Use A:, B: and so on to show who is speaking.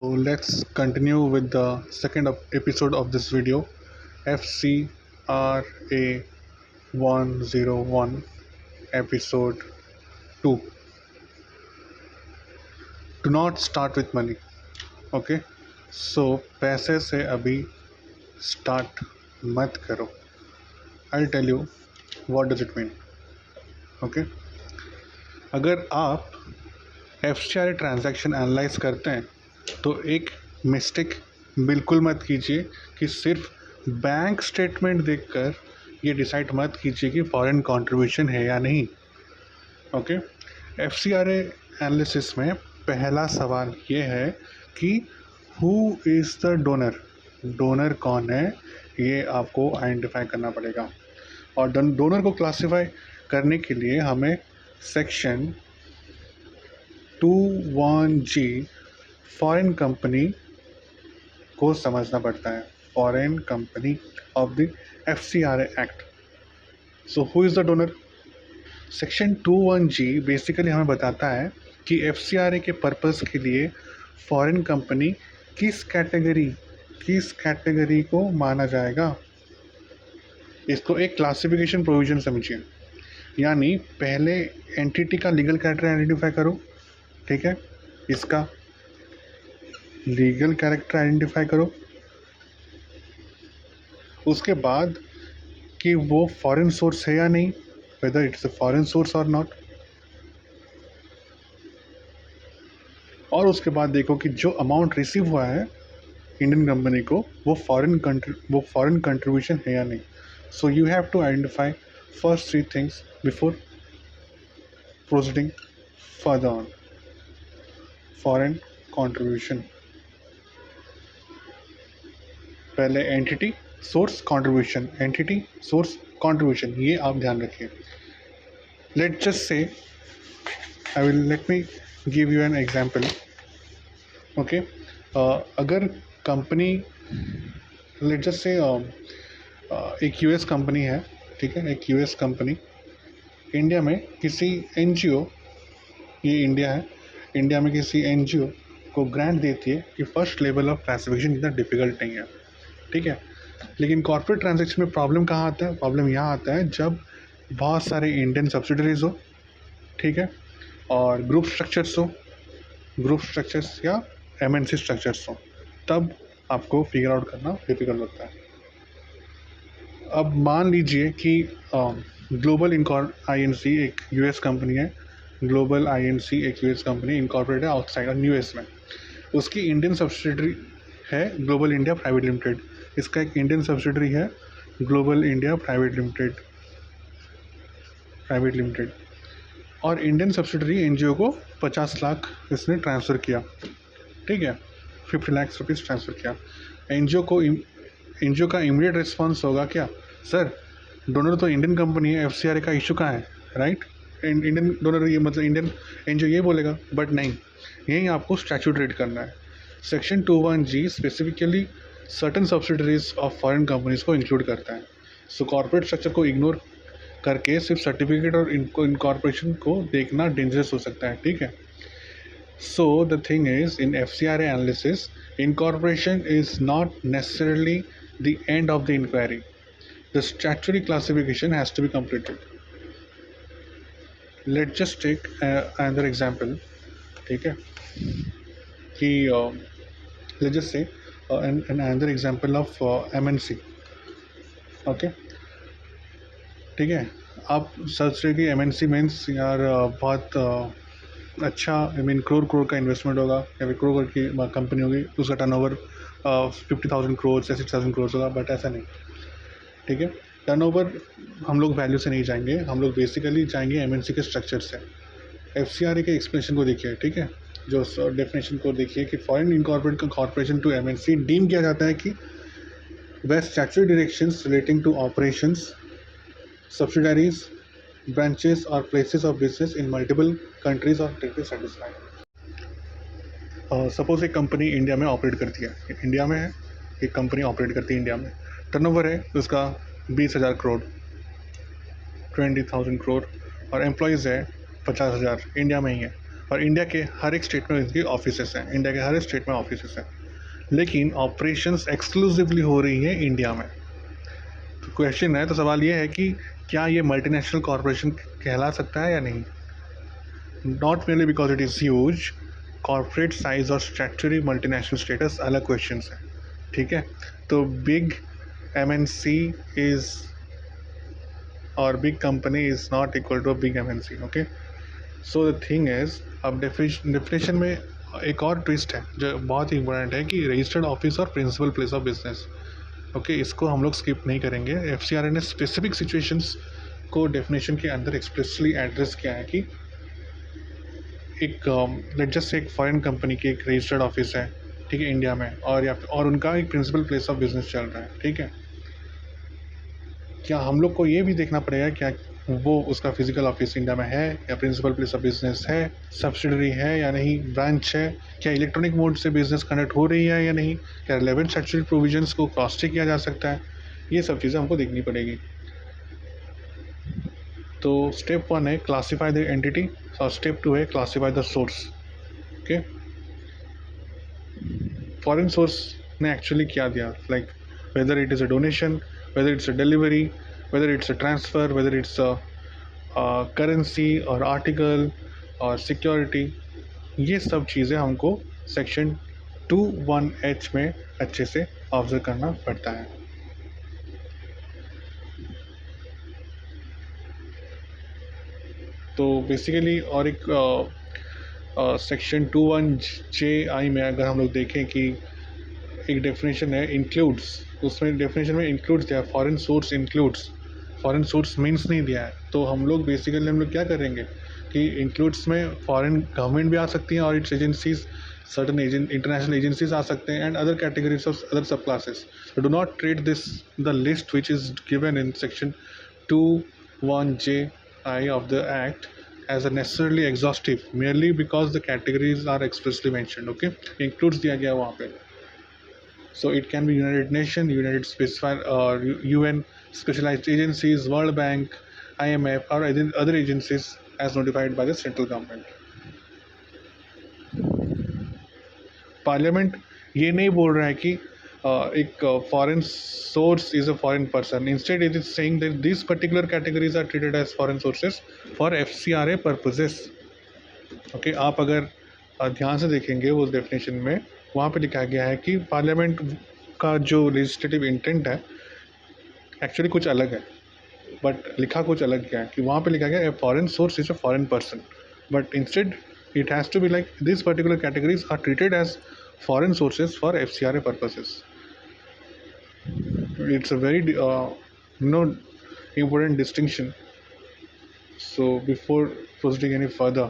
A: So let's continue with the second episode of this video, FCRA 101, episode 2. Do not start with money. Okay, so पैसे से अभी start मत करो. I'll tell you what does it mean. Okay, अगर आप FCRA transaction analyse करते हैं तो एक मिस्टेक बिल्कुल मत कीजिए कि सिर्फ बैंक स्टेटमेंट देखकर ये डिसाइड मत कीजिए कि फॉरेन कंट्रीब्यूशन है या नहीं. ओके, FCRA एनालिसिस में पहला सवाल ये है कि who is the donor. Donor कौन है ये आपको आइडेंटिफाई करना पड़ेगा. और डोनर को क्लासिफाई करने के लिए हमें सेक्शन 21G फॉरेन कंपनी को समझना पड़ता है. Foreign company of the FCRA act. So who is the donor. Section 21G basically हमें बताता है कि FCRA के पर्पस के लिए फॉरेन कंपनी किस कैटेगरी को माना जाएगा. इसको एक क्लासिफिकेशन प्रोविजन समझिए. यानी पहले एंटिटी का लीगल कैरेक्टर आइडेंटिफाई करो. ठीक है, इसका लीगल कैरेक्टर आइडेंटिफाई करो. उसके बाद कि वो फॉरेन सोर्स है या नहीं, whether it's a foreign source और नॉट. और उसके बाद देखो कि जो अमाउंट रिसीव हुआ है इंडियन कंपनी को वो फॉरेन कंट्रीब्यूशन है या नहीं. So you have to identify first three things before proceeding further on. Foreign contribution, पहले entity source contribution, entity source contribution, ये आप ध्यान रखिए. Let just say let me give you an example. Okay, अगर company let just say एक US company है. ठीक है, एक यूएस कंपनी इंडिया में किसी एनजीओ, ये इंडिया है, इंडिया में किसी एनजीओ को ग्रांट देती है कि फर्स्ट लेवल ऑफ क्लासिफिकेशन इतना डिफ़िकल्ट नहीं है. ठीक है, लेकिन कॉर्पोरेट ट्रांजैक्शन में प्रॉब्लम कहाँ आता है. प्रॉब्लम यहाँ आता है जब बहुत सारे इंडियन सब्सिडरीज हो. ठीक है, और ग्रुप स्ट्रक्चर्स या MNC स्ट्रक्चर्स हो, तब आपको फिगर आउट करना डिफिकल्ट होता है. अब मान लीजिए कि ग्लोबल INC एक यूएस कंपनी है. ग्लोबल INC एक यूएस कंपनी इनकॉर्पोरेट है आउटसाइड यूएस में. उसकी इंडियन सब्सिडरी है ग्लोबल इंडिया प्राइवेट लिमिटेड. इसका एक इंडियन सब्सिडरी है ग्लोबल इंडिया प्राइवेट लिमिटेड. और इंडियन सब्सिडरी एनजीओ को 50 लाख इसने ट्रांसफ़र किया. ठीक है, 50 लाख रुपीज़ ट्रांसफ़र किया. एनजीओ का इमीडिएट रिस्पॉन्स होगा क्या, सर डोनर तो इंडियन कंपनी है, FCRA का इशू कहाँ है, राइट. इंडियन डोनर ये मतलब इंडियन एनजीओ ये बोलेगा, बट नहीं, यही आपको स्टैट्यूट रीड करना है. Section 21G specifically certain subsidiaries of foreign companies को इंक्लूड करता है. सो कॉर्पोरेट स्ट्रक्चर को इग्नोर करके सिर्फ सर्टिफिकेट और इनकॉर्पोरेशन को देखना डेंजरस हो सकता है. ठीक है, सो the thing is in FCRA analysis incorporation is not necessarily the end of the inquiry. The statutory classification has to be completed. Let's just take another example. ठीक है, कि let's just say another example of MNC. Okay, ठीक है, आप search करिए MNC means यार बहुत अच्छा, आई मीन करोड़ का इन्वेस्टमेंट होगा या फिर करोड़ की कंपनी होगी, उसका टर्नओवर 50,000 करोड़ या 60,000 करोड़ होगा. बट ऐसा नहीं. ठीक है, टर्नओवर हम लोग वैल्यू से नहीं जाएंगे, हम लोग बेसिकली जाएंगे MNC के स्ट्रक्चर से. FCRA के एक्सप्लेनेशन को देखिए. ठीक है, जो डेफिनेशन को देखिए कि foreign incorporate corporation to MNC deem किया जाता है कि वह statutory directions relating to operations, subsidiaries, branches or places of business in multiple countries or territories satisfied. Suppose एक कंपनी इंडिया में ऑपरेट करती है, इंडिया में है, एक कंपनी ऑपरेट करती है इंडिया में, टर्नओवर है उसका 20,000 करोड़, 20,000 करोड़, और एम्प्लॉयज़ है 50,000, इंडिया में ही है. और इंडिया के हर एक स्टेट में इनकी ऑफिसेस हैं, इंडिया के हर एक स्टेट में ऑफिसेस हैं, लेकिन ऑपरेशंस एक्सक्लूसिवली हो रही है इंडिया में। तो क्वेश्चन है, तो सवाल ये है कि क्या ये मल्टीनेशनल कॉरपोरेशन कहला सकता है या नहीं? Not merely because it is huge, corporate size और स्टैट्यूटरी मल्टीनेशनल स्टेटस अलग क्वेश्चन है, ठीक है। तो बिग MNC इज और big company is not equal to big MNC, okay. So the thing is, अब डेफिनेशन में एक और ट्विस्ट है जो बहुत ही इंपॉर्टेंट है कि रजिस्टर्ड ऑफिस और principal place of business, okay, इसको हम लोग स्किप नहीं करेंगे। FCRA ने स्पेसिफिक सिचुएशंस को डेफिनेशन के अंदर एक्सप्रेसली एड्रेस किया है कि एक लेट जस्ट से एक फॉरेन कंपनी की एक रजिस्टर्ड ऑफिस है, ठीक है, इंडिया में, और उनका एक प्रिंसिपल प्लेस ऑफ बिजनेस चल रहा है, ठीक है। क्या हम लोग को ये भी देखना पड़ेगा क्या वो उसका फिजिकल ऑफिस इंडिया में है या प्रिंसिपल प्लेस ऑफ बिजनेस है, सब्सिडरी है या नहीं, ब्रांच है, क्या इलेक्ट्रॉनिक मोड से बिजनेस कंडक्ट हो रही है या नहीं, क्या रिलेवेंट स्टैट्यूटरी प्रोविजंस को क्रॉस चेक किया जा सकता है, ये सब चीज़ें हमको देखनी पड़ेगी। तो स्टेप 1 है क्लासीफाई द एंटिटी और स्टेप 2 है classify the source, okay. Foreign source ने एक्चुअली क्या दिया, like whether it is a donation, whether it's a delivery, whether it's a transfer, whether it's a currency और आर्टिकल और security, ये सब चीज़ें हमको सेक्शन 2(1)H में अच्छे से ऑब्जर्व करना पड़ता है। तो बेसिकली और एक सेक्शन 2(1)JI में अगर हम लोग देखें कि एक डेफिनेशन है इंक्लूड्स, उसमें डेफिनेशन में इंक्लूड्स दिया है, foreign source includes, foreign source means नहीं दिया है। तो हम लोग बेसिकली हम लोग क्या करेंगे कि इंक्लूड्स में फॉरेन गवर्नमेंट भी आ सकती हैं और its agencies, certain international agencies आ सकते हैं and other categories of other sub classes. Do not treat this the list which is given in section 2(1)JI of the act as a necessarily exhaustive merely because the categories are expressly mentioned, okay, includes दिया गया वहाँ पे। So it can be United Nations, United Specified or UN specialized agencies, World Bank, IMF or other agencies as notified by the central government. Parliament ये नहीं बोल रहा है कि एक foreign source is a foreign person, instead it is saying that this particular categories are treated as foreign sources for FCRA purposes, okay. आप अगर ध्यान से देखेंगे वो डेफिनेशन में वहाँ पे लिखा गया है कि पार्लियामेंट का जो लेजिस्लेटिव इंटेंट है एक्चुअली कुछ अलग है, बट लिखा कुछ अलग गया है कि वहाँ पे लिखा गया है foreign source is a foreign person, but instead it has to be like these particular categories are treated as foreign sources for FCRA purposes. It's a very important distinction. So before proceeding any further,